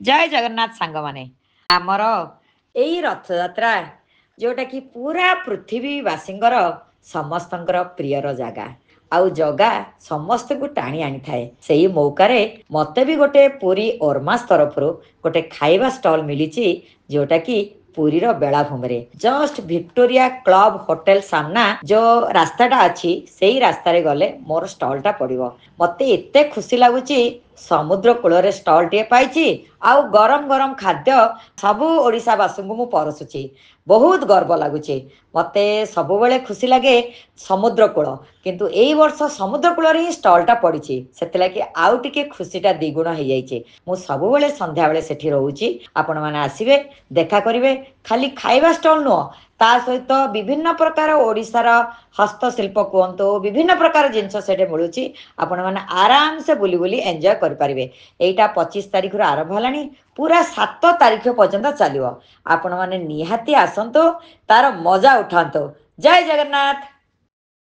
जय जगन्नाथ सांग माने आमर एई रथयात्रा जोटा कि पूरा पृथ्वीवासींकर समस्तंकर प्रियर जगह आउ जगह समस्त को टाणी आनी थाए सेही मौकारे मते भी गोटे पुरी ओरमास तरफ गोटे खाइबा स्टॉल मिली जोटा कि पुरी बेलाभूमि जस्ट विक्टोरिया क्लब होटल सामना जो रास्ताटा अच्छी से ही रास्ता गले मोर स्टॉलटा पड़ो मत एत खुशी लगुच समुद्र कूल स्टॉल टे पाई आउ गरम गरम खाद्य सबू ओडावासी को मुझे परसुची बहुत गर्व लगुच मत सब बेले खुशी लगे समुद्र कूल किंतु एई वर्ष समुद्र कूल ही स्टॉलटा पड़ी से आउ टिके खुशीटा द्विगुण हो जाए मु सब बेले संध्या बेले सेठी रहूची आपण माने आसीबे देखा करिवे खाली खाइबा स्टॉल नुह ता सहित विभिन्न प्रकार ओडिशार हस्तशिल्प कहतु विभिन्न प्रकार जिनस से मिलूँ आपण मैंने आराम से बुली बुली एंजॉय करें यहीटा 25 तारीख आरंभ है पूरा 7 तारीख पर्यंत चलो आपण मैंने निहाती आसतु तार मजा उठातु जय जगन्नाथ।